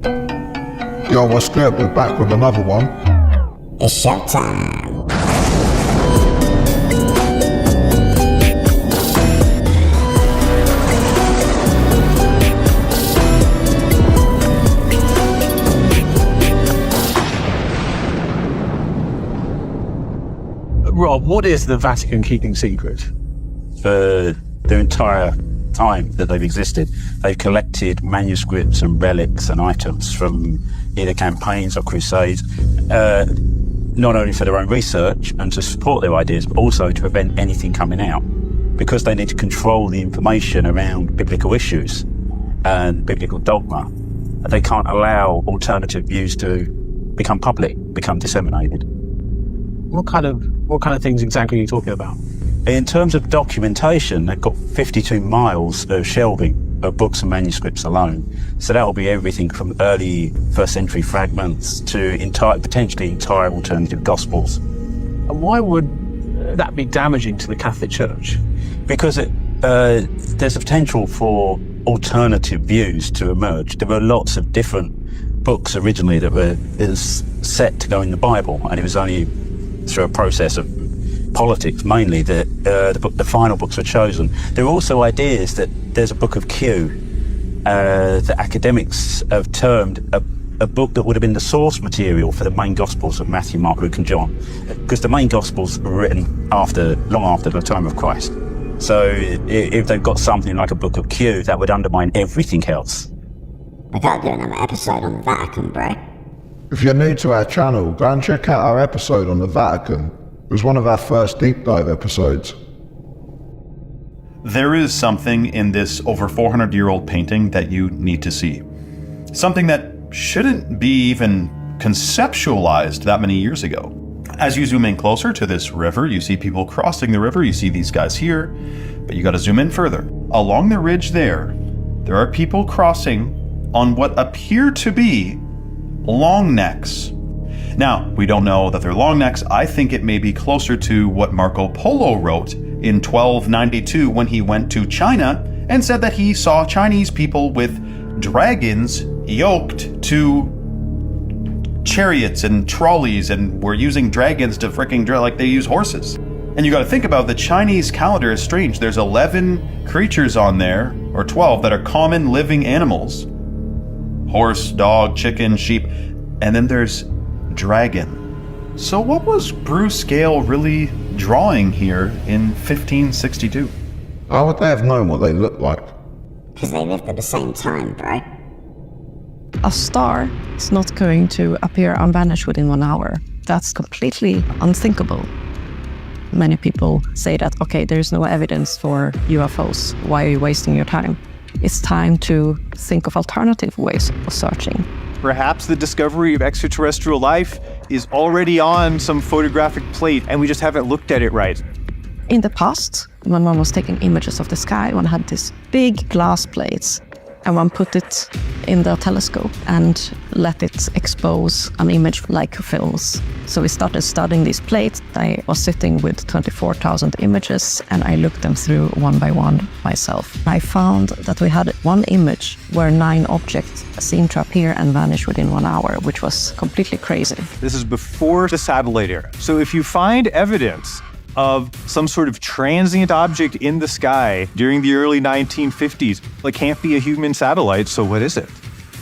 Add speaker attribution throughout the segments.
Speaker 1: Yo, what's good? We're back with another one.
Speaker 2: It's showtime.
Speaker 3: Rob, what is the Vatican keeping secret?
Speaker 4: For their entire time that they've existed, they've collected manuscripts and relics and items from either campaigns or crusades, not only for their own research and to support their ideas, but also to prevent anything coming out, because they need to control the information around biblical issues and biblical dogma. They can't allow alternative views to become public, become disseminated.
Speaker 3: What kind of things exactly are you talking about?
Speaker 4: In terms of documentation, they've got 52 miles of shelving of books and manuscripts alone. So that'll be everything from early first century fragments to potentially entire alternative gospels.
Speaker 3: And why would that be damaging to the Catholic Church?
Speaker 4: Because there's a potential for alternative views to emerge. There were lots of different books originally that were set to go in the Bible, and it was only through a process of politics mainly that the final books were chosen. There are also ideas that there's a book of Q that academics have termed a book that would have been the source material for the main Gospels of Matthew, Mark, Luke and John, because the main Gospels were written long after the time of Christ. So if they've got something like a book of Q, that would undermine everything else.
Speaker 2: I gotta do another episode on the Vatican, bro.
Speaker 1: If you're new to our channel, go and check out our episode on the Vatican. It was one of our first deep dive episodes.
Speaker 5: There is something in this over 400-year-old painting that you need to see. Something that shouldn't be even conceptualized that many years ago. As you zoom in closer to this river, you see people crossing the river, you see these guys here, but you gotta zoom in further. Along the ridge there are people crossing on what appear to be long necks. Now, we don't know that they're long necks. I think it may be closer to what Marco Polo wrote in 1292 when he went to China and said that he saw Chinese people with dragons yoked to chariots and trolleys and were using dragons to like they use horses. And you got to think about the Chinese calendar is strange. There's 11 creatures on there, or 12, that are common living animals. Horse, dog, chicken, sheep, and then there's dragon. So what was Bruce Gale really drawing here in 1562?
Speaker 1: How would they have known what they looked like?
Speaker 2: Because they lived at the same time, bro.
Speaker 6: A star is not going to appear and vanish within 1 hour. That's completely unthinkable. Many people say that, okay, there's no evidence for UFOs. Why are you wasting your time? It's time to think of alternative ways of searching.
Speaker 7: Perhaps the discovery of extraterrestrial life is already on some photographic plate and we just haven't looked at it right.
Speaker 6: In the past, when one was taking images of the sky, one had these big glass plates and one put it in the telescope and let it expose an image like films. So we started studying these plates. I was sitting with 24,000 images and I looked them through one by one myself. I found that we had one image where 9 objects seemed to appear and vanish within 1 hour, which was completely crazy.
Speaker 7: This is before the satellite era. So if you find evidence of some sort of transient object in the sky during the early 1950s, it can't be a human satellite, so what is it?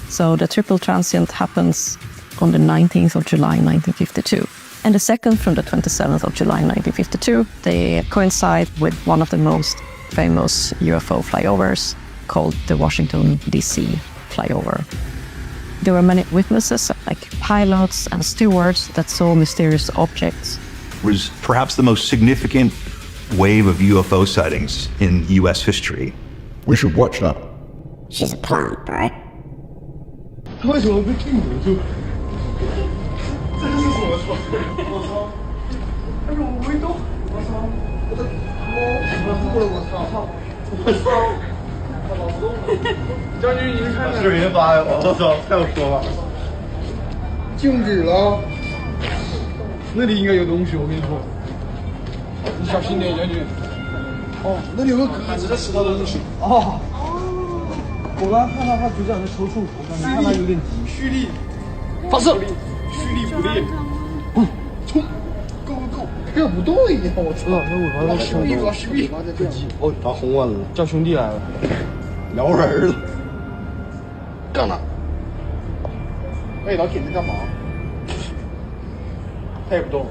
Speaker 6: So the triple transient happens on the 19th of July 1952. And the second from the 27th of July 1952, they coincide with one of the most famous UFO flyovers called the Washington, D.C. flyover. There were many witnesses, like pilots and stewards, that saw mysterious objects.
Speaker 8: Was perhaps the most significant wave of UFO sightings in U.S. history.
Speaker 1: We should watch that.
Speaker 2: She's a plant, bro.
Speaker 9: 他为什么被禁足住？这就是我错！我操！哎呦，我没动！我操！我的我操！我操！将军，您看看视频发给我，我操！太有说了。静止了。那里应该有东西，我跟你说。你小心点，将军。哦，那里有个格子在吃到东西。哦。我刚看到他局长在抽搐，我刚看他有点急。蓄力，发射，蓄力不力，冲，Go Go Go，跟不动一样，我操！那我把他兄弟抓兄弟，哦，打红完了，叫兄弟来了，摇人了，干了。哎，老铁在干嘛？他也不动。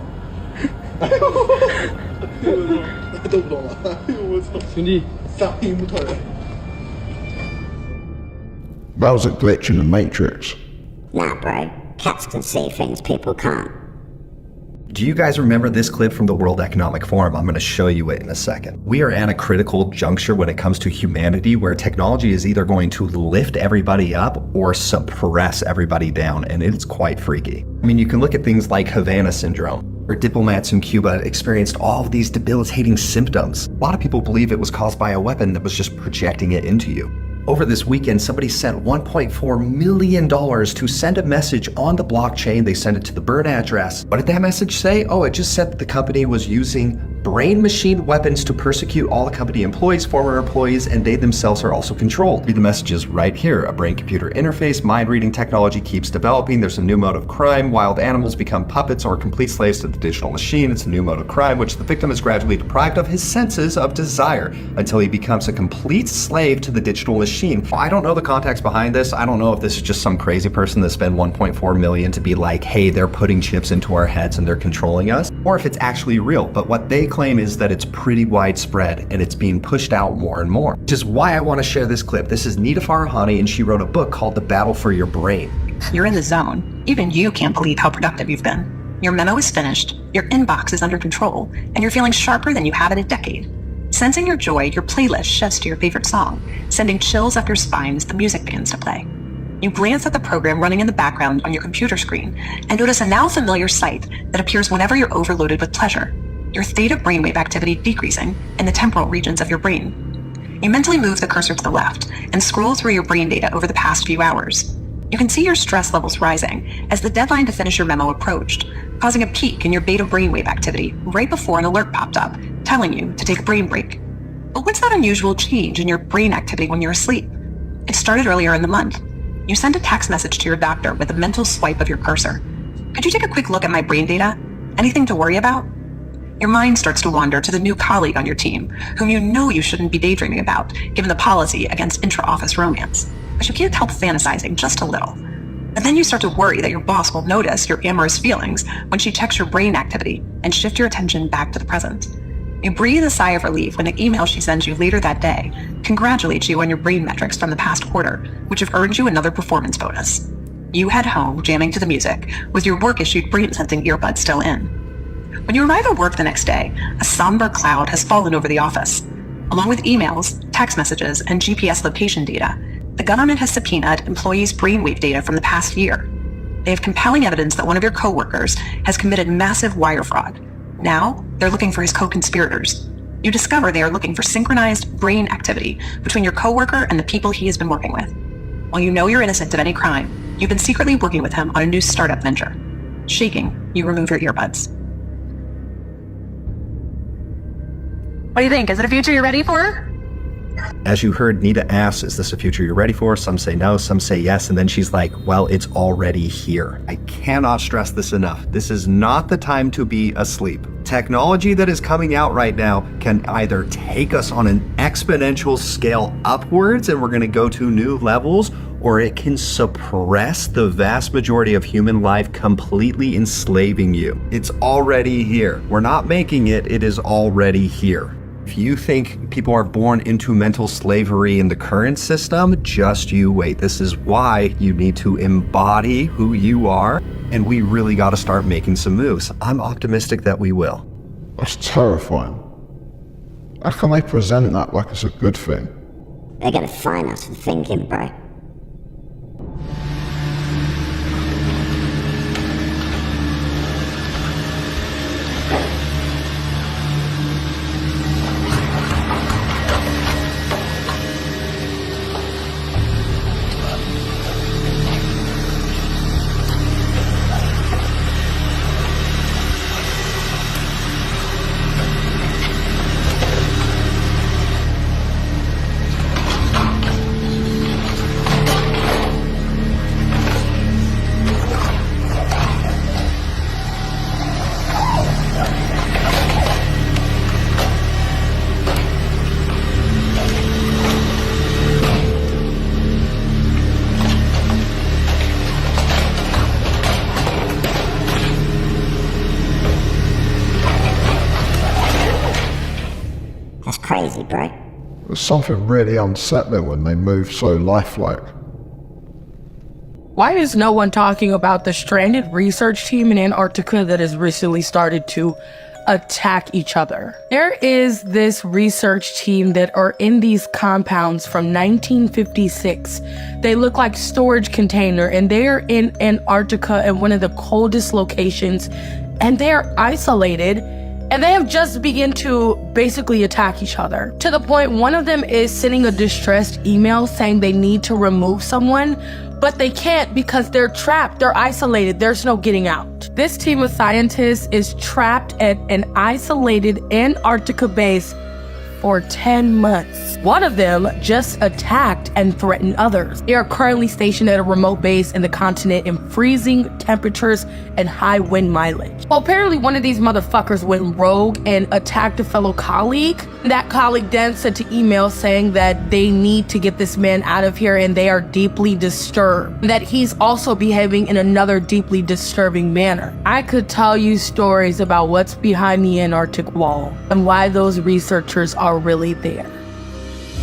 Speaker 9: 动不动了，哎呦我操！兄弟，上一木头人。
Speaker 1: That was a glitch in the Matrix.
Speaker 2: Nah, bro. Cats can see things people can't.
Speaker 10: Do you guys remember this clip from the World Economic Forum? I'm going to show you it in a second. We are at a critical juncture when it comes to humanity where technology is either going to lift everybody up or suppress everybody down, and it's quite freaky. I mean, you can look at things like Havana syndrome, where diplomats in Cuba experienced all of these debilitating symptoms. A lot of people believe it was caused by a weapon that was just projecting it into you. Over this weekend, somebody sent $1.4 million to send a message on the blockchain. They sent it to the bird address. What did that message say? Oh, it just said that the company was using brain-machine weapons to persecute all the company employees, former employees, and they themselves are also controlled. Read the messages right here. A brain-computer interface, mind-reading technology keeps developing. There's a new mode of crime. Wild animals become puppets or complete slaves to the digital machine. It's a new mode of crime, which the victim is gradually deprived of his senses of desire until he becomes a complete slave to the digital machine. I don't know the context behind this. I don't know if this is just some crazy person that spent $1.4 million to be like, hey, they're putting chips into our heads and they're controlling us, or if it's actually real. But what they claim is that it's pretty widespread and it's being pushed out more and more, which is why I want to share this clip. This is Nita Farahani, and she wrote a book called The Battle for Your Brain.
Speaker 11: You're in the zone. Even you can't believe how productive you've been. Your memo is finished, your inbox is under control, and you're feeling sharper than you have in a decade. Sensing your joy, your playlist shifts to your favorite song, sending chills up your spine as the music begins to play. You glance at the program running in the background on your computer screen and notice a now familiar sight that appears whenever you're overloaded with pleasure. Your theta brainwave activity decreasing in the temporal regions of your brain. You mentally move the cursor to the left and scroll through your brain data over the past few hours. You can see your stress levels rising as the deadline to finish your memo approached, causing a peak in your beta brainwave activity right before an alert popped up, telling you to take a brain break. But what's that unusual change in your brain activity when you're asleep? It started earlier in the month. You sent a text message to your doctor with a mental swipe of your cursor. Could you take a quick look at my brain data? Anything to worry about? Your mind starts to wander to the new colleague on your team, whom you know you shouldn't be daydreaming about, given the policy against intra-office romance. But you can't help fantasizing just a little. And then you start to worry that your boss will notice your amorous feelings when she checks your brain activity and shift your attention back to the present. You breathe a sigh of relief when the email she sends you later that day congratulates you on your brain metrics from the past quarter, which have earned you another performance bonus. You head home, jamming to the music, with your work-issued brain-sensing earbuds still in. When you arrive at work the next day, a somber cloud has fallen over the office. Along with emails, text messages, and GPS location data, the government has subpoenaed employees' brainwave data from the past year. They have compelling evidence that one of your coworkers has committed massive wire fraud. Now, they're looking for his co-conspirators. You discover they are looking for synchronized brain activity between your coworker and the people he has been working with. While you know you're innocent of any crime, you've been secretly working with him on a new startup venture. Shaking, you remove your earbuds. What do you think? Is it a future you're ready for?
Speaker 10: As you heard, Nita asks, is this a future you're ready for? Some say no, some say yes, and then she's like, well, it's already here. I cannot stress this enough. This is not the time to be asleep. Technology that is coming out right now can either take us on an exponential scale upwards and we're going to go to new levels, or it can suppress the vast majority of human life, completely enslaving you. It's already here. We're not making it, it is already here. If you think people are born into mental slavery in the current system, just you wait. This is why you need to embody who you are, and we really got to start making some moves. I'm optimistic that we will.
Speaker 1: That's terrifying. How can they present that like it's a good thing?
Speaker 2: They're gonna fine us for thinking, bro. crazy, bro.
Speaker 1: There's something really unsettling when they move so lifelike.
Speaker 12: Why is no one talking about the stranded research team in Antarctica that has recently started to attack each other? There is this research team that are in these compounds from 1956. They look like storage container, and they are in Antarctica in one of the coldest locations, and they are isolated, and they have just begun to basically attack each other, to the point one of them is sending a distressed email saying they need to remove someone, but they can't because they're trapped, they're isolated, there's no getting out. This team of scientists is trapped at an isolated Antarctica base for 10 months. One of them just attacked and threatened others. They are currently stationed at a remote base in the continent in freezing temperatures and high wind mileage. Well, apparently one of these motherfuckers went rogue and attacked a fellow colleague. That colleague then sent an email saying that they need to get this man out of here and they are deeply disturbed, that he's also behaving in another deeply disturbing manner. I could tell you stories about what's behind the Antarctic wall and why those researchers are really there.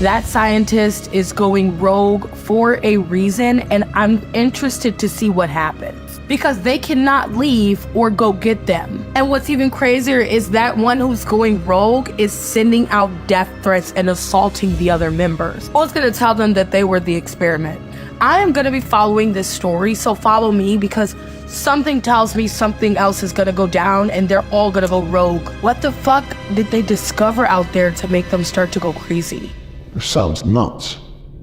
Speaker 12: That scientist is going rogue for a reason, and I'm interested to see what happens, because they cannot leave or go get them. And what's even crazier is that one who's going rogue is sending out death threats and assaulting the other members. I was gonna tell them that they were the experiment. I am gonna be following this story, so follow me, because something tells me something else is gonna go down and they're all gonna go rogue. What the fuck did they discover out there to make them start to go crazy?
Speaker 1: It sounds nuts.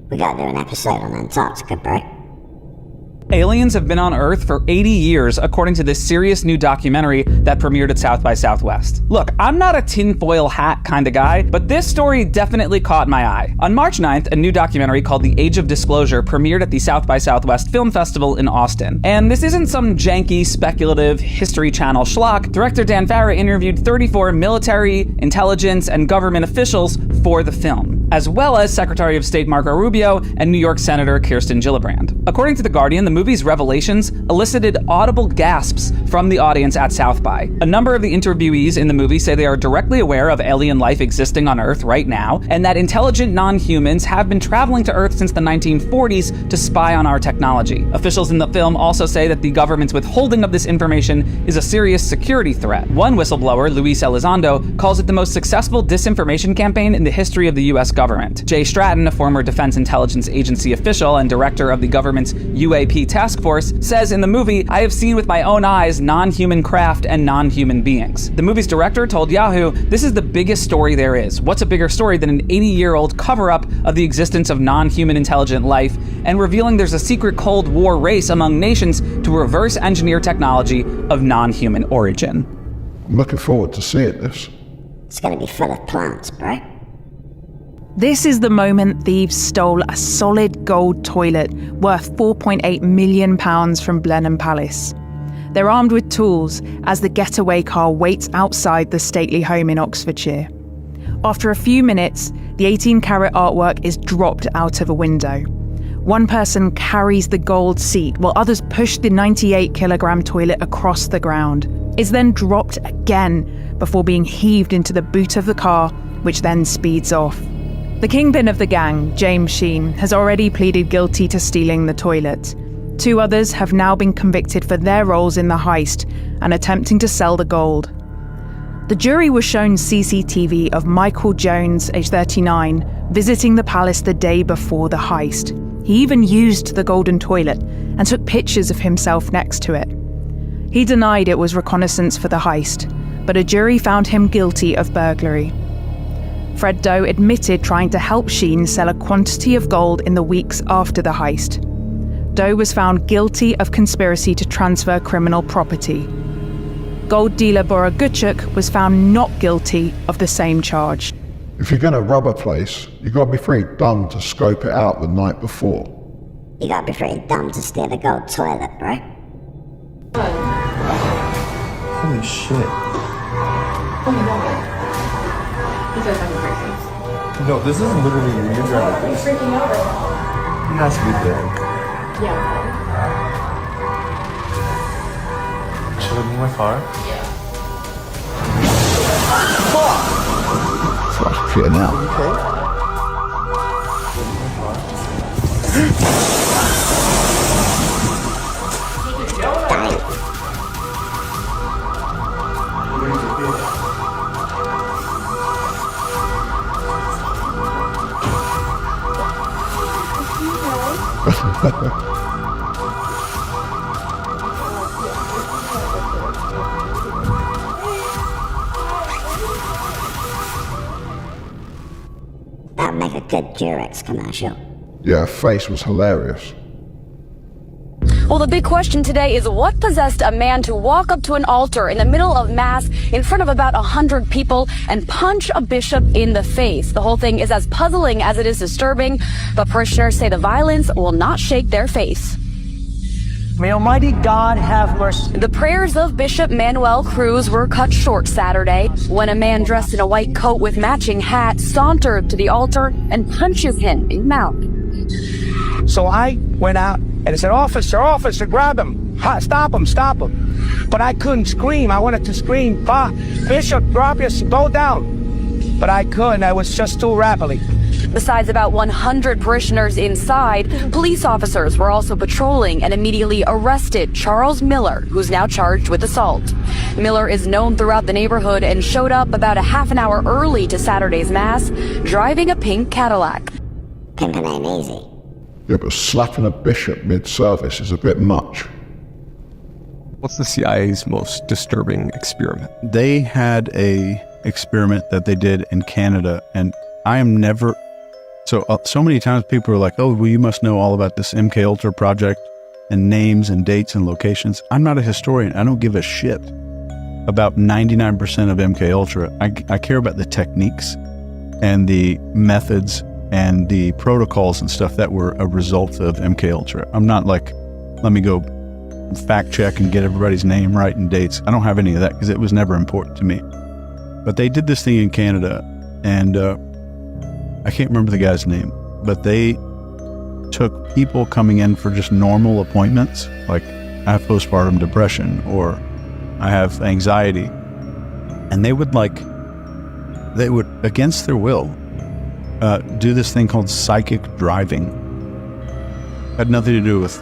Speaker 2: We gotta do an episode on Antarctica, bro.
Speaker 13: Aliens have been on Earth for 80 years, according to this serious new documentary that premiered at South by Southwest. Look, I'm not a tinfoil hat kind of guy, but this story definitely caught my eye. On March 9th, a new documentary called The Age of Disclosure premiered at the South by Southwest Film Festival in Austin. And this isn't some janky, speculative History Channel schlock. Director Dan Farah interviewed 34 military, intelligence, and government officials for the film, as well as Secretary of State Marco Rubio and New York Senator Kirsten Gillibrand. According to The Guardian, the movie's revelations elicited audible gasps from the audience at South by. A number of the interviewees in the movie say they are directly aware of alien life existing on Earth right now, and that intelligent non-humans have been traveling to Earth since the 1940s to spy on our technology. Officials in the film also say that the government's withholding of this information is a serious security threat. One whistleblower, Luis Elizondo, calls it the most successful disinformation campaign in the history of the US government. Jay Stratton, a former Defense Intelligence Agency official and director of the government's UAP task force, says in the movie, "I have seen with my own eyes non-human craft and non-human beings." The movie's director told Yahoo, "This is the biggest story there is. What's a bigger story than an 80-year-old cover-up of the existence of non-human intelligent life and revealing there's a secret Cold War race among nations to reverse engineer technology of non-human origin."
Speaker 1: I'm looking forward to seeing this.
Speaker 2: It's gonna be full of plants, bro.
Speaker 14: This is the moment thieves stole a solid gold toilet worth £4.8 million from Blenheim Palace. They're armed with tools as the getaway car waits outside the stately home in Oxfordshire. After a few minutes, the 18-carat artwork is dropped out of a window. One person carries the gold seat while others push the 98-kilogram toilet across the ground. It's then dropped again before being heaved into the boot of the car, which then speeds off. The kingpin of the gang, James Sheen, has already pleaded guilty to stealing the toilet. Two others have now been convicted for their roles in the heist and attempting to sell the gold. The jury was shown CCTV of Michael Jones, age 39, visiting the palace the day before the heist. He even used the golden toilet and took pictures of himself next to it. He denied it was reconnaissance for the heist, but a jury found him guilty of burglary. Fred Doe admitted trying to help Sheen sell a quantity of gold in the weeks after the heist. Doe was found guilty of conspiracy to transfer criminal property. Gold dealer Bora Guchuk was found not guilty of the same charge.
Speaker 1: If you're gonna rob a place, you gotta be pretty dumb to scope it out the night before.
Speaker 2: You gotta be pretty dumb to steal the gold toilet, bro.
Speaker 9: Holy shit. No, this is literally you. You're driving.
Speaker 15: He's freaking out right
Speaker 9: He has to be dead.
Speaker 15: now. Yeah.
Speaker 9: Should I move my car?
Speaker 15: Yeah.
Speaker 9: Fuck!
Speaker 1: Fucking hell.
Speaker 2: That'd make a good Durex commercial.
Speaker 1: Yeah, her face was hilarious.
Speaker 15: Well, the big question today is what possessed a man to walk up to an altar in the middle of Mass in front of about 100 people and punch a bishop in the face? The whole thing is as puzzling as it is disturbing, but parishioners say the violence will not shake their faith.
Speaker 16: May Almighty God have mercy.
Speaker 15: The prayers of Bishop Manuel Cruz were cut short Saturday when a man dressed in a white coat with matching hat sauntered to the altar and punches him in the mouth.
Speaker 16: So I went out and I said, officer, grab him. Stop him. But I couldn't scream. I wanted to scream, Bishop, drop your, go down. But I couldn't. I was just too rapidly.
Speaker 15: Besides about 100 parishioners inside, police officers were also patrolling and immediately arrested Charles Miller, who's now charged with assault. Miller is known throughout the neighborhood and showed up about a half an hour early to Saturday's Mass, driving a pink Cadillac.
Speaker 2: Pimpin' ain't easy.
Speaker 1: Yeah, but slapping a bishop mid-service is a bit much.
Speaker 17: What's the CIA's most disturbing experiment?
Speaker 18: They had a experiment that they did in Canada, and I am never... So many times people are like, oh, well, you must know all about this MKUltra project and names and dates and locations. I'm not a historian. I don't give a shit about 99% of MKUltra. I care about the techniques and the methods and the protocols and stuff that were a result of MKUltra. I'm not like, let me go fact check and get everybody's name right and dates. I don't have any of that because it was never important to me. But they did this thing in Canada, and I can't remember the guy's name, but they took people coming in for just normal appointments, like I have postpartum depression or I have anxiety, and they would against their will do this thing called psychic driving. It had nothing to do with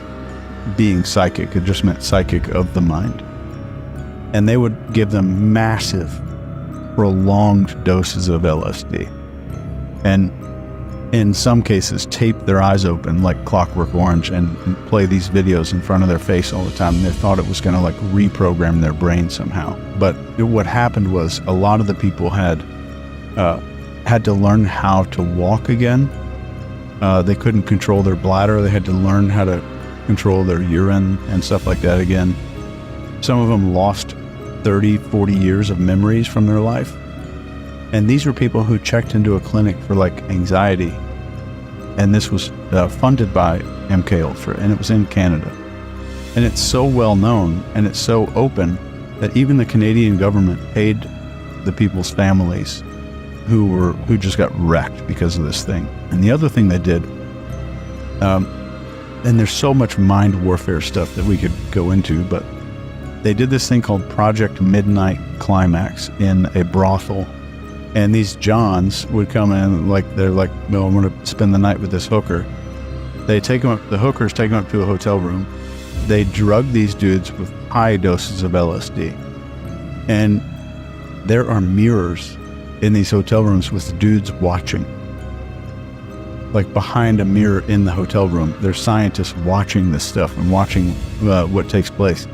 Speaker 18: being psychic, it just meant psychic of the mind. And they would give them massive, prolonged doses of LSD. And in some cases, tape their eyes open like Clockwork Orange and play these videos in front of their face all the time. And they thought it was going to like reprogram their brain somehow. But what happened was a lot of the people had to learn how to walk again. They couldn't control their bladder. They had to learn how to control their urine and stuff like that again. Some of them lost 30, 40 years of memories from their life. And these were people who checked into a clinic for like anxiety. And this was funded by MKUltra, and it was in Canada. And it's so well known and it's so open that even the Canadian government paid the people's families who just got wrecked because of this thing. And the other thing they did, and there's so much mind warfare stuff that we could go into, but they did this thing called Project Midnight Climax in a brothel. And these Johns would come in, they're like, no, I'm going to spend the night with this hooker. They take them up, the hookers take them up to a hotel room. They drug these dudes with high doses of LSD. And there are mirrors in these hotel rooms with dudes watching. Like behind a mirror in the hotel room, there's scientists watching this stuff and watching what takes place.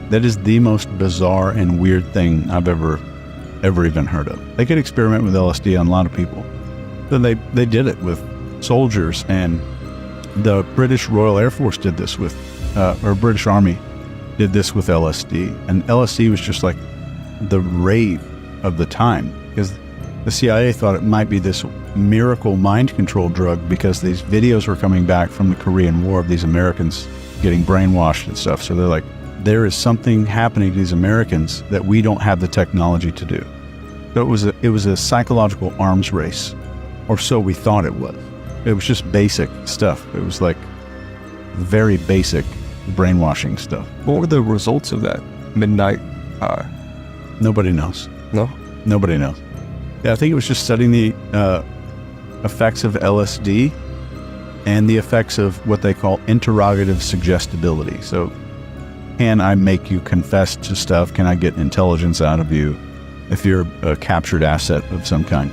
Speaker 18: That is the most bizarre and weird thing I've ever even heard of. They could experiment with LSD on a lot of people. Then they did it with soldiers, and the British Royal Air Force did this with, or British Army did this with LSD. And LSD was just like the rave of the time, because the CIA thought it might be this miracle mind control drug because these videos were coming back from the Korean War of these Americans getting brainwashed and stuff. So they're like, there is something happening to these Americans that we don't have the technology to do. So it was a psychological arms race, or so we thought it was. It was just basic stuff. It was like very basic brainwashing stuff.
Speaker 17: What were the results of that midnight?
Speaker 18: Nobody knows.
Speaker 17: No?
Speaker 18: Nobody knows. Yeah, I think it was just studying the effects of LSD and the effects of what they call interrogative suggestibility. So, can I make you confess to stuff? Can I get intelligence out of you if you're a captured asset of some kind?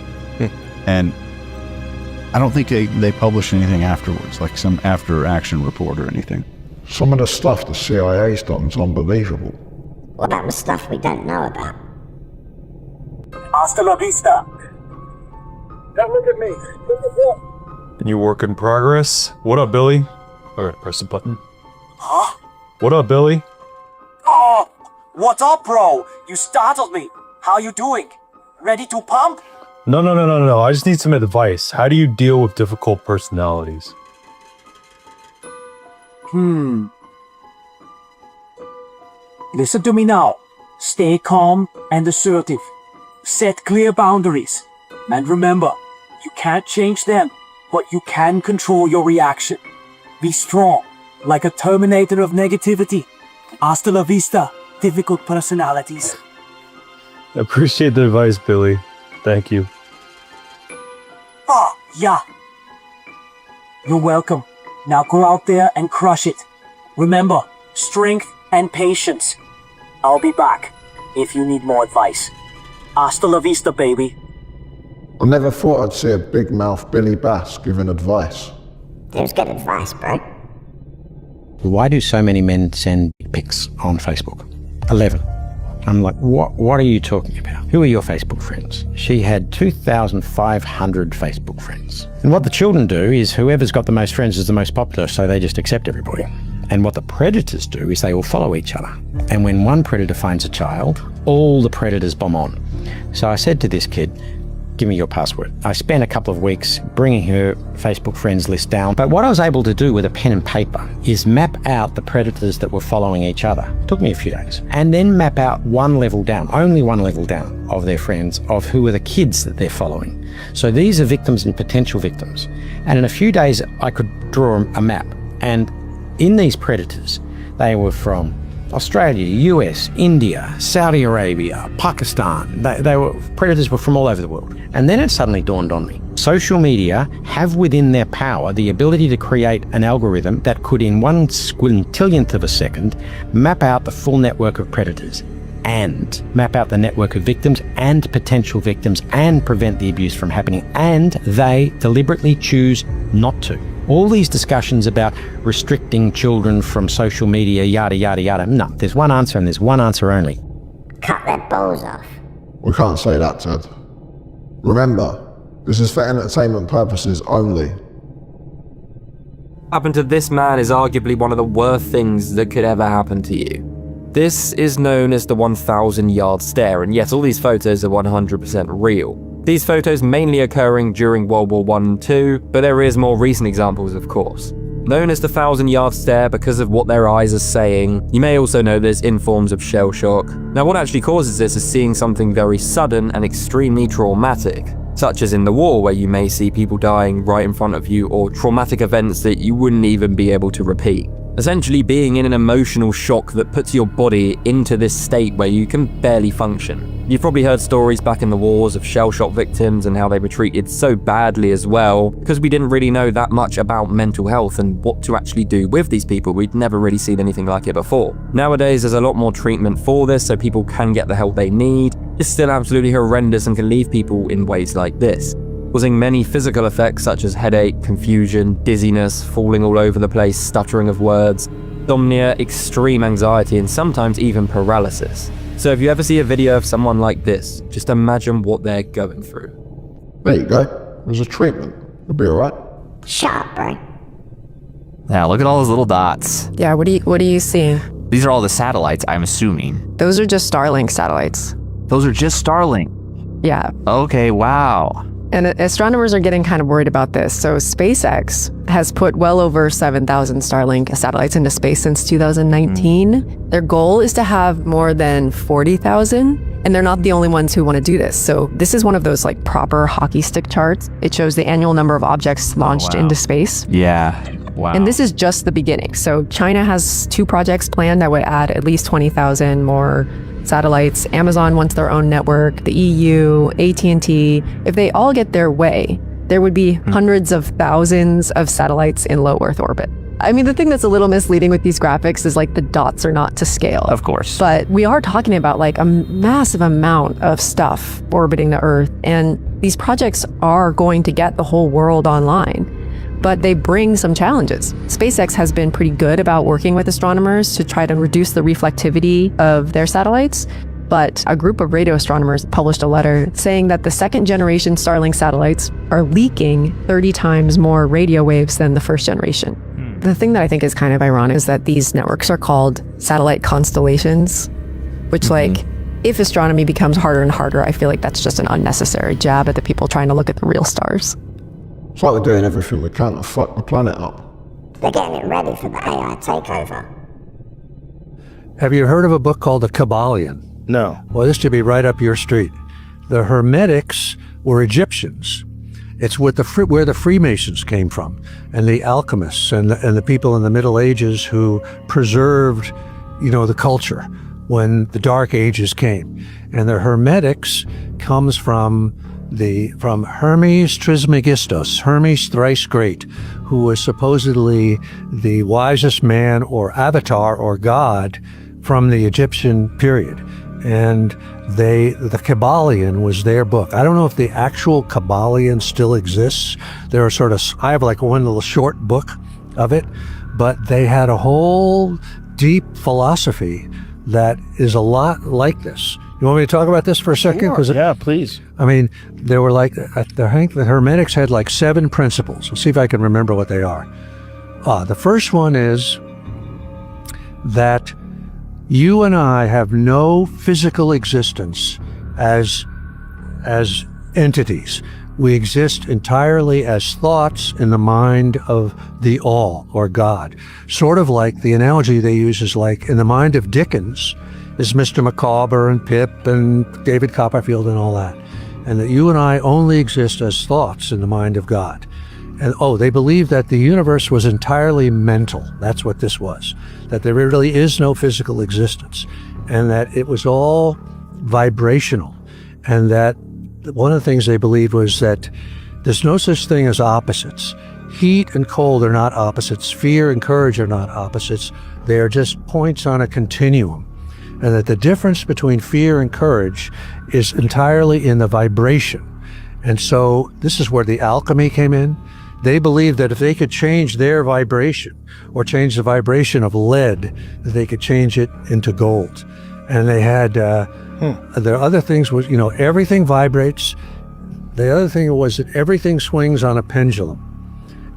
Speaker 18: And I don't think they published anything afterwards, like some after-action report or anything.
Speaker 1: Some of the stuff the CIA's done is unbelievable.
Speaker 2: What about the stuff we don't know about?
Speaker 16: Hasta la vista. Now look at me. Look at that.
Speaker 19: New work in progress. What up, Billy? Alright, press the button.
Speaker 16: Huh?
Speaker 19: What up, Billy?
Speaker 16: Oh, what's up, bro? You startled me. How you doing? Ready to pump?
Speaker 19: No. I just need some advice. How do you deal with difficult personalities?
Speaker 16: Listen to me now. Stay calm and assertive. Set clear boundaries. And remember, you can't change them, but you can control your reaction. Be strong, like a terminator of negativity. Hasta la vista, difficult personalities.
Speaker 19: I appreciate the advice, Billy. Thank you.
Speaker 16: Ah, yeah. You're welcome. Now go out there and crush it. Remember, strength and patience. I'll be back if you need more advice. Hasta la vista, baby.
Speaker 1: I never thought I'd see a big mouth Billy Bass giving advice.
Speaker 2: It was good advice, bro.
Speaker 20: Why do so many men send pics on Facebook? 11. I'm like, what are you talking about? Who are your Facebook friends? She had 2,500 Facebook friends. And what the children do is whoever's got the most friends is the most popular, so they just accept everybody. And what the predators do is they all follow each other. And when one predator finds a child, all the predators bomb on. So I said to this kid, give me your password. I spent a couple of weeks bringing her Facebook friends list down. But what I was able to do with a pen and paper is map out the predators that were following each other. It took me a few days. And then map out one level down, only one level down of their friends, of who are the kids that they're following. So these are victims and potential victims. And in a few days, I could draw a map. And in these predators, they were from Australia, US, India, Saudi Arabia, Pakistan. Predators were from all over the world. And then it suddenly dawned on me. Social media have within their power the ability to create an algorithm that could in 1 squintillionth of a second map out the full network of predators and map out the network of victims and potential victims and prevent the abuse from happening. And they deliberately choose not to. All these discussions about restricting children from social media, yada, yada, yada. No, there's one answer and there's one answer only.
Speaker 2: Cut their balls off.
Speaker 1: We can't say that, Ted. Remember, this is for entertainment purposes only.
Speaker 21: Happened to this man is arguably one of the worst things that could ever happen to you. This is known as the 1,000-yard stare, and yes, all these photos are 100% real. These photos mainly occurring during World War I and II, but there is more recent examples, of course. Known as the 1,000-yard stare because of what their eyes are saying, you may also know this in forms of shell shock. Now, what actually causes this is seeing something very sudden and extremely traumatic, such as in the war, where you may see people dying right in front of you, or traumatic events that you wouldn't even be able to repeat. Essentially being in an emotional shock that puts your body into this state where you can barely function. You've probably heard stories back in the wars of shell-shock victims and how they were treated so badly as well, because we didn't really know that much about mental health and what to actually do with these people. We'd never really seen anything like it before. Nowadays, there's a lot more treatment for this, so people can get the help they need. It's still absolutely horrendous and can leave people in ways like this, causing many physical effects such as headache, confusion, dizziness, falling all over the place, stuttering of words, insomnia, extreme anxiety, and sometimes even paralysis. So if you ever see a video of someone like this, just imagine what they're going through.
Speaker 1: There you go. There's a treatment. You'll be alright.
Speaker 2: Shut up, bro.
Speaker 22: Yeah, look at all those little dots.
Speaker 23: Yeah, what do you see?
Speaker 22: These are all the satellites, I'm assuming.
Speaker 23: Those are just Starlink satellites.
Speaker 22: Those are just Starlink?
Speaker 23: Yeah.
Speaker 22: Okay, wow.
Speaker 23: And astronomers are getting kind of worried about this. So SpaceX has put well over 7,000 Starlink satellites into space since 2019. Their goal is to have more than 40,000. And they're not the only ones who want to do this. So this is one of those like proper hockey stick charts. It shows the annual number of objects launched into space.
Speaker 22: Yeah. Wow.
Speaker 23: And this is just the beginning. So China has 2 projects planned that would add at least 20,000 more satellites. Amazon wants their own network, the EU, AT&T. If they all get their way, there would be hundreds of thousands of satellites in low Earth orbit. I mean, the thing that's a little misleading with these graphics is like the dots are not to scale.
Speaker 22: Of course.
Speaker 23: But we are talking about like a massive amount of stuff orbiting the Earth. And these projects are going to get the whole world online. But they bring some challenges. SpaceX has been pretty good about working with astronomers to try to reduce the reflectivity of their satellites. But a group of radio astronomers published a letter saying that the 2nd generation Starlink satellites are leaking 30 times more radio waves than the 1st generation. The thing that I think is kind of ironic is that these networks are called satellite constellations, which like, if astronomy becomes harder and harder, I feel like that's just an unnecessary jab at the people trying to look at the real stars.
Speaker 1: It's like we're doing everything we can to fuck the planet up.
Speaker 2: They're getting it ready for the AI takeover.
Speaker 3: Have you heard of a book called The Kabbalion?
Speaker 4: No.
Speaker 3: Well, this should be right up your street. The Hermetics were Egyptians. It's where the Freemasons came from, and the alchemists and the people in the Middle Ages who preserved, the culture when the Dark Ages came. And the Hermetics comes from Hermes Trismegistus, Hermes thrice great, who was supposedly the wisest man or avatar or god from the Egyptian period. And the Kabbalion was their book. I don't know if the actual Kabbalion still exists. There are I have like one little short book of it, but they had a whole deep philosophy that is a lot like this. You want me to talk about this for a second?
Speaker 4: Sure. Yeah, please.
Speaker 3: I mean, there were like, I think the Hermetics had like 7 principles. Let's see if I can remember what they are. The first one is that you and I have no physical existence as entities. We exist entirely as thoughts in the mind of the all, or God. Sort of like the analogy they use is like in the mind of Dickens is Mr. Micawber and Pip and David Copperfield and all that. And that you and I only exist as thoughts in the mind of God. And they believe that the universe was entirely mental. That's what this was. That there really is no physical existence. And that it was all vibrational. And that one of the things they believed was that there's no such thing as opposites. Heat and cold are not opposites. Fear and courage are not opposites. They are just points on a continuum. And that the difference between fear and courage is entirely in the vibration. And so this is where the alchemy came in. They believed that if they could change their vibration or change the vibration of lead, that they could change it into gold. And they had, their other things was, everything vibrates. The other thing was that everything swings on a pendulum.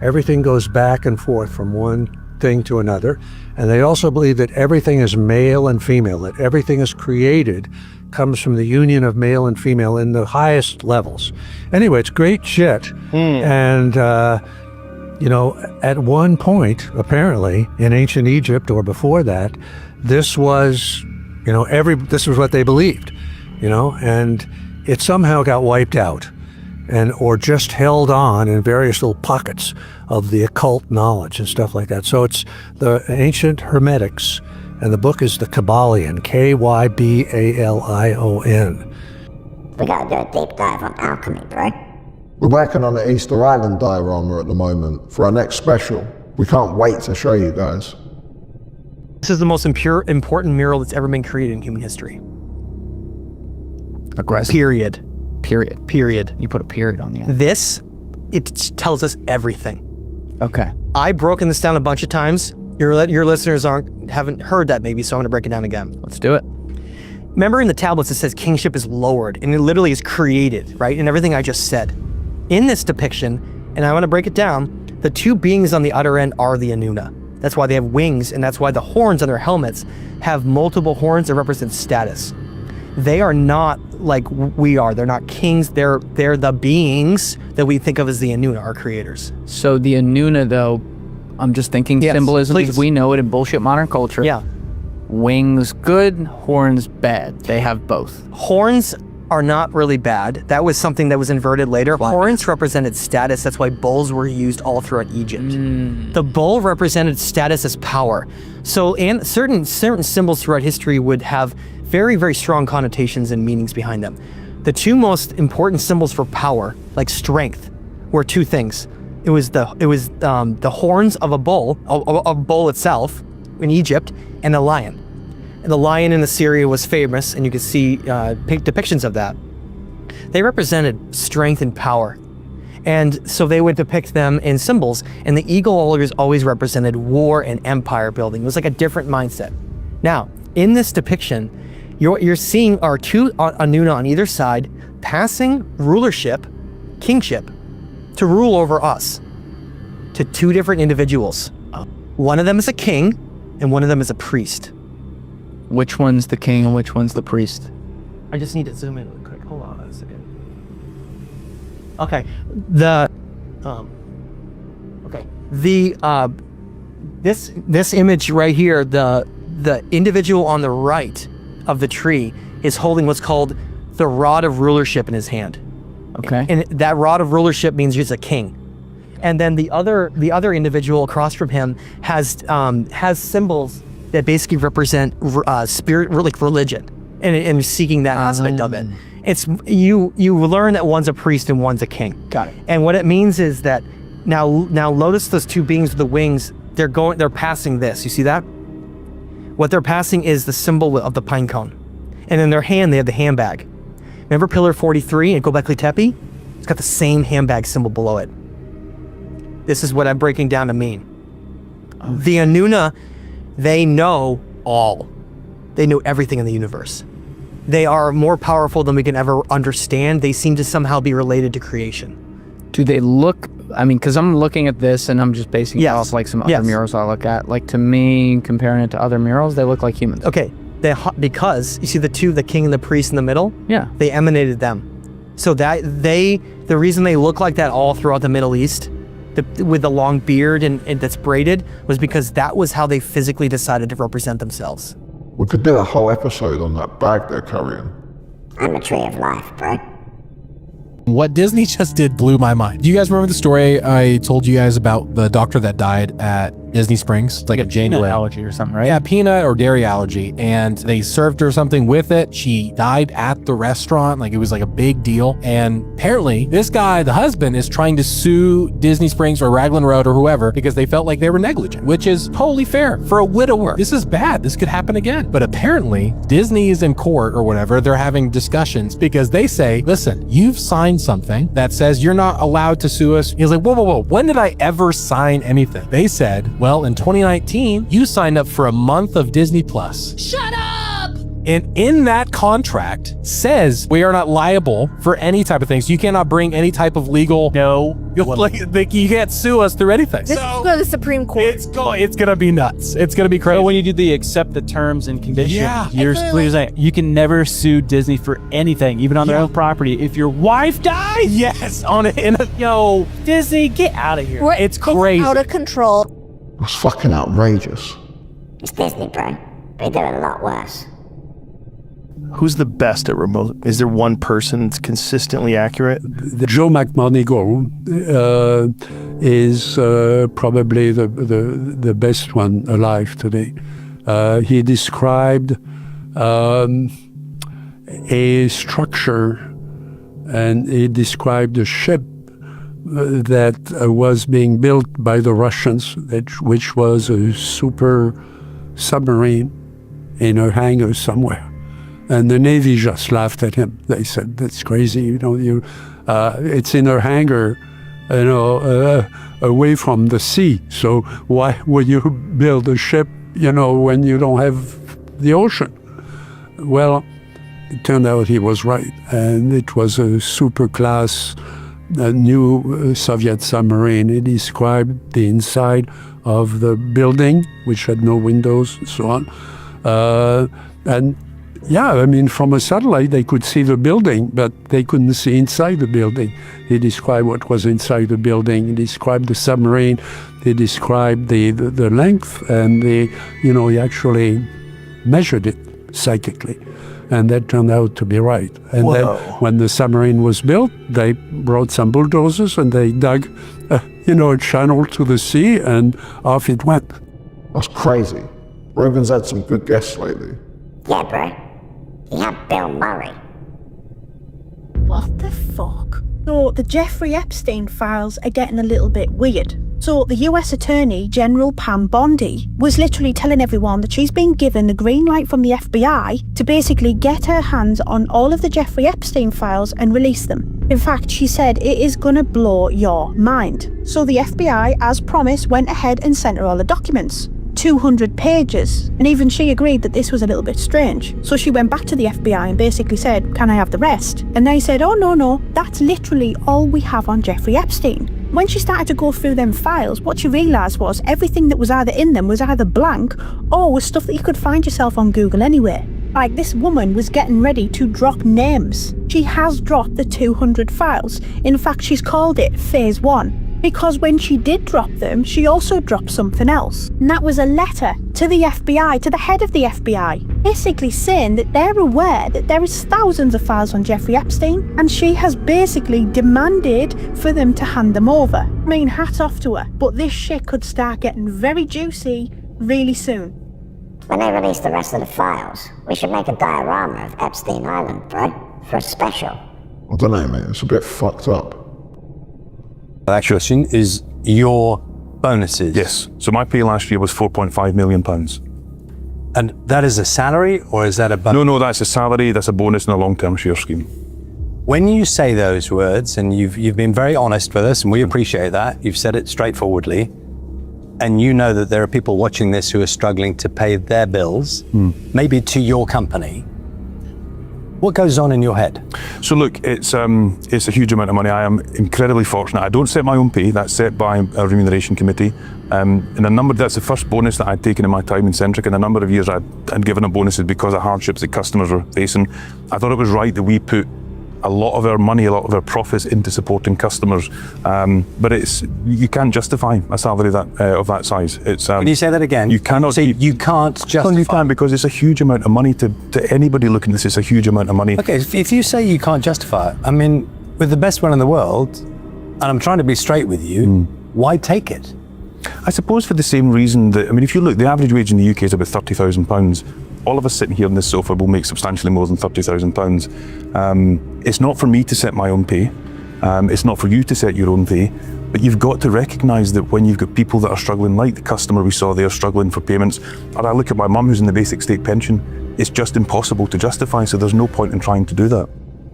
Speaker 3: Everything goes back and forth from one thing to another. And they also believe that everything is male and female, that everything is created comes from the union of male and female in the highest levels. Anyway, it's great shit. And, at one point, apparently, in ancient Egypt or before that, this was, this was what they believed, and it somehow got wiped out or just held on in various little pockets of the occult knowledge and stuff like that. So it's the ancient Hermetics, and the book is the Kabbalion, K-Y-B-A-L-I-O-N.
Speaker 2: We gotta do a deep dive on alchemy, bro.
Speaker 1: We're working on the Easter Island diorama at the moment for our next special. We can't wait to show you guys.
Speaker 5: This is the most important mural that's ever been created in human history.
Speaker 22: Aggressive.
Speaker 5: Period.
Speaker 22: Period. You put a period on the end.
Speaker 5: This, it tells us everything.
Speaker 22: Okay.
Speaker 5: I've broken this down a bunch of times. Your listeners haven't heard that maybe, so I'm gonna break it down again.
Speaker 22: Let's do it.
Speaker 5: Remember in the tablets it says kingship is lowered, and it literally is created, right? And everything I just said. In this depiction, and I wanna break it down, the 2 beings on the other end are the Anuna. That's why they have wings, and that's why the horns on their helmets have multiple horns that represent status. They are not like we are. They're not kings. They're the beings that we think of as the Anuna, our creators.
Speaker 22: So the Anuna, though, I'm just thinking symbolism as we know it in bullshit modern culture.
Speaker 5: Yeah.
Speaker 22: Wings good, horns bad. They have both.
Speaker 5: Horns are not really bad. That was something that was inverted later. Horns represented status. That's why bulls were used all throughout Egypt. The bull represented status as power. So, and certain symbols throughout history would have very, very strong connotations and meanings behind them. The two most important symbols for power, like strength, were two things. It was the horns of a bull itself in Egypt, and a lion. And the lion in Assyria was famous, and you can see depictions of that. They represented strength and power. And so they would depict them in symbols, and the eagle always represented war and empire building. It was like a different mindset. Now, in this depiction, you're seeing our two Anuna on either side passing rulership, kingship, to rule over us, to two different individuals. One of them is a king, and one of them is a priest.
Speaker 22: Which one's the king and which one's the priest?
Speaker 5: I just need to zoom in really quick. Hold on a second. Okay. This image right here, the individual on the right of the tree is holding what's called the rod of rulership in his hand.
Speaker 22: Okay.
Speaker 5: And that rod of rulership means he's a king. And then the other individual across from him has symbols that basically represent spirit, like religion, and seeking that aspect of it. It's you learn that one's a priest and one's a king.
Speaker 22: Got it.
Speaker 5: And what it means is that now notice those two beings with the wings. They're passing this. You see that? What they're passing is the symbol of the pine cone, and in their hand they have the handbag. Remember Pillar 43 in Göbekli Tepe? It's got the same handbag symbol below it. This is what I'm breaking down to mean. The Anuna, they know all. They know everything in the universe. They are more powerful than we can ever understand. They seem to somehow be related to creation.
Speaker 22: Do they look, I mean, because I'm looking at this and I'm just basing it off like some other murals I look at. Like to me, comparing it to other murals, they look like humans.
Speaker 5: Okay, because you see the two, the king and the priest in the middle?
Speaker 22: Yeah.
Speaker 5: They emanated them. So that the reason they look like that all throughout the Middle East, with the long beard and that's braided, was because that was how they physically decided to represent themselves.
Speaker 1: We could do a whole episode on that bag they're carrying.
Speaker 2: I'm the tree of life, bro.
Speaker 4: What Disney just did blew my mind. Do you guys remember the story I told you guys about the doctor that died at Disney Springs? Like a
Speaker 22: peanut allergy or something, right?
Speaker 4: Yeah, peanut or dairy allergy. And they served her something with it. She died at the restaurant. Like it was like a big deal. And apparently this guy, the husband, is trying to sue Disney Springs or Raglan Road or whoever because they felt like they were negligent, which is totally fair for a widower. This is bad. This could happen again. But apparently Disney is in court or whatever. They're having discussions because they say, listen, you've signed something that says you're not allowed to sue us. He's like, whoa. When did I ever sign anything? They said, well, in 2019, you signed up for a month of Disney Plus. Shut up! And in that contract says we are not liable for any type of things. You cannot bring any type of legal. You can't sue us through anything.
Speaker 6: This is go to the Supreme Court.
Speaker 4: It's gonna be nuts. It's gonna be crazy.
Speaker 7: But when you do the accept the terms and conditions,
Speaker 4: Yeah.
Speaker 7: you're saying you can never sue Disney for anything, even on their own property. If your wife dies,
Speaker 4: yes,
Speaker 7: Disney, get out of here.
Speaker 4: It's crazy.
Speaker 6: Out of control.
Speaker 1: That's fucking outrageous.
Speaker 2: It's Disney, bro. They do it a lot worse.
Speaker 24: Who's the best at remote? Is there one person that's consistently accurate?
Speaker 25: Joe McMoneagle is probably the best one alive today. He described a structure, and he described a ship that was being built by the Russians, which was a super submarine in a hangar somewhere. And the Navy just laughed at him. They said, that's crazy, it's in a hangar, away from the sea. So why would you build a ship, when you don't have the ocean? Well, it turned out he was right. And it was a super class, new Soviet submarine. He described the inside of the building, which had no windows and so on. From a satellite, they could see the building, but they couldn't see inside the building. He described what was inside the building. He described the submarine. He described the length, and he actually measured it psychically. and that turned out to be right. And then when the submarine was built, they brought some bulldozers and they dug, a channel to the sea, and off it went.
Speaker 1: That's crazy. Rogan's had some good guests lately.
Speaker 2: Yeah, bro. He had Bill Murray.
Speaker 6: What the fuck? So the Jeffrey Epstein files are getting a little bit weird. So the US Attorney General Pam Bondi was literally telling everyone that she's been given the green light from the FBI to basically get her hands on all of the Jeffrey Epstein files and release them. In fact, she said it is gonna blow your mind. So the FBI, as promised, went ahead and sent her all the documents. 200 pages, and even she agreed that this was a little bit strange. So she went back to the FBI and basically said, can I have the rest? And they said, oh no, that's literally all we have on Jeffrey Epstein. When she started to go through them files, what she realised was everything that was either in them was either blank or was stuff that you could find yourself on Google anyway. Like, this woman was getting ready to drop names. She has dropped the 200 files. In fact, she's called it Phase 1. Because when she did drop them, she also dropped something else. And that was a letter to the FBI, to the head of the FBI, basically saying that they're aware that there is thousands of files on Jeffrey Epstein, and she has basically demanded for them to hand them over. I mean, hats off to her, but this shit could start getting very juicy really soon.
Speaker 2: When they release the rest of the files, we should make a diorama of Epstein Island, bro, for a special.
Speaker 1: I don't know, mate. It's a bit fucked up.
Speaker 8: The actual question is your bonuses.
Speaker 10: Yes. So my pay last year was £4.5 million.
Speaker 8: And that is a salary, or is that a bonus?
Speaker 10: No, that's a salary, that's a bonus in a long-term share scheme.
Speaker 8: When you say those words, and you've been very honest with us, and we appreciate that, you've said it straightforwardly, and you know that there are people watching this who are struggling to pay their bills, maybe to your company. What goes on in your head?
Speaker 10: So look, it's a huge amount of money. I am incredibly fortunate. I don't set my own pay, that's set by a remuneration committee. That's the first bonus that I'd taken in my time in Centric, and a number of years I'd given a bonuses because of hardships that customers were facing. I thought it was right that we put a lot of our money, a lot of our profits into supporting customers. But you can't justify a salary of that size.
Speaker 8: Can you say that again?
Speaker 10: You cannot.
Speaker 8: So you can't justify.
Speaker 10: No, you can, because it's a huge amount of money to anybody looking at this. It's a huge amount of money.
Speaker 8: Okay, if you say you can't justify it, I mean, with the best one in the world, and I'm trying to be straight with you, why take it?
Speaker 10: I suppose for the same reason that, I mean, if you look, the average wage in the UK is about £30,000. All of us sitting here on this sofa will make substantially more than £30,000. It's not for me to set my own pay. It's not for you to set your own pay. But you've got to recognise that when you've got people that are struggling, like the customer we saw there struggling for payments, or I look at my mum who's in the basic state pension, it's just impossible to justify, so there's no point in trying to do that.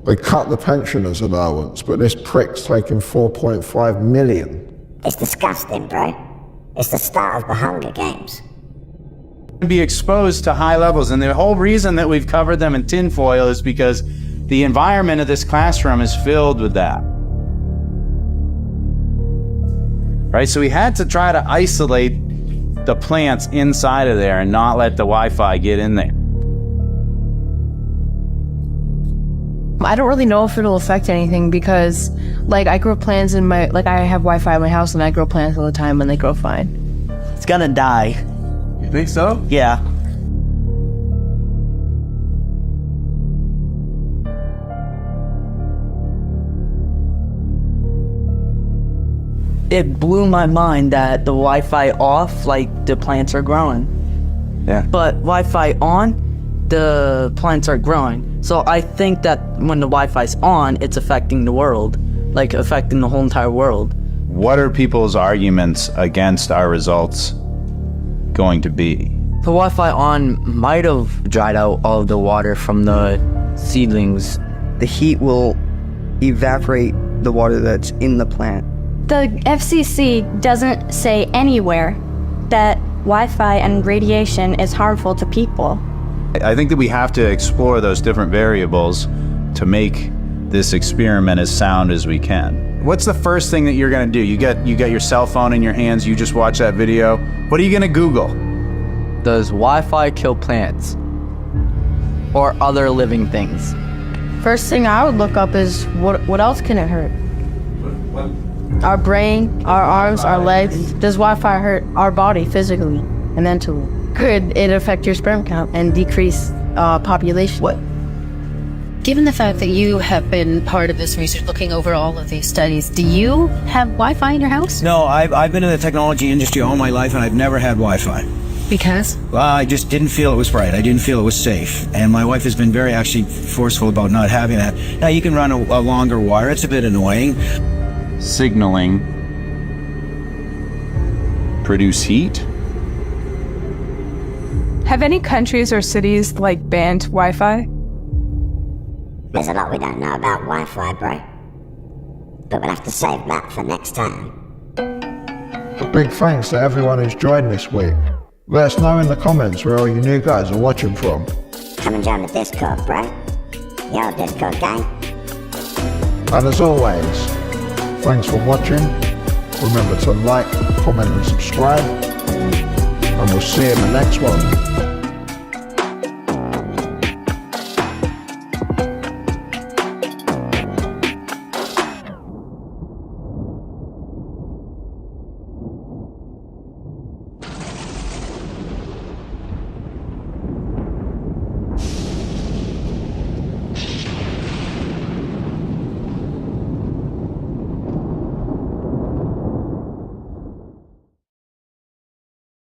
Speaker 1: They cut the pensioners' allowance, but this prick's taking 4.5 million.
Speaker 2: It's disgusting, bro. It's the start of the Hunger Games.
Speaker 11: Be exposed to high levels, and the whole reason that we've covered them in tinfoil is because the environment of this classroom is filled with that. Right, so we had to try to isolate the plants inside of there and not let the Wi-Fi get in there.
Speaker 12: I don't really know if it'll affect anything because, like, I grow plants in my, like, I have Wi-Fi in my house and I grow plants all the time and they grow fine.
Speaker 13: It's gonna die.
Speaker 11: You think so?
Speaker 13: Yeah. It blew my mind that the Wi-Fi off, like, the plants are growing.
Speaker 11: Yeah.
Speaker 13: But Wi-Fi on, the plants are growing. So I think that when the Wi-Fi's on, it's affecting the world, like affecting the whole entire world.
Speaker 11: What are people's arguments against our results going to be?
Speaker 22: The Wi-Fi on might have dried out all of the water from the seedlings.
Speaker 26: The heat will evaporate the water that's in the plant.
Speaker 27: The FCC doesn't say anywhere that Wi-Fi and radiation is harmful to people.
Speaker 11: I think that we have to explore those different variables to make this experiment as sound as we can. What's the first thing that you're gonna do? You got your cell phone in your hands, you just watch that video. What are you gonna Google?
Speaker 22: Does Wi-Fi kill plants? Or other living things?
Speaker 12: First thing I would look up is what else can it hurt?
Speaker 11: What?
Speaker 12: Our brain, our arms, our legs. Does Wi-Fi hurt our body physically and mentally? Could it affect your sperm count and decrease population?
Speaker 26: What?
Speaker 9: Given the fact that you have been part of this research, looking over all of these studies, do you have Wi-Fi in your house?
Speaker 14: No, I've been in the technology industry all my life, and I've never had Wi-Fi.
Speaker 9: Because?
Speaker 14: Well, I just didn't feel it was right. I didn't feel it was safe. And my wife has been very actually forceful about not having that. Now, you can run a longer wire. It's a bit annoying.
Speaker 11: Signaling. Produce heat.
Speaker 15: Have any countries or cities banned Wi-Fi?
Speaker 2: There's a lot we don't know about Wi-Fi, bro. But we'll have to save that for next time.
Speaker 1: A big thanks to everyone who's joined this week. Let us know in the comments where all you new guys are watching from.
Speaker 2: Come and join the Discord, bro. The old Discord gang.
Speaker 1: And as always, thanks for watching. Remember to like, comment and subscribe. And we'll see you in the next one.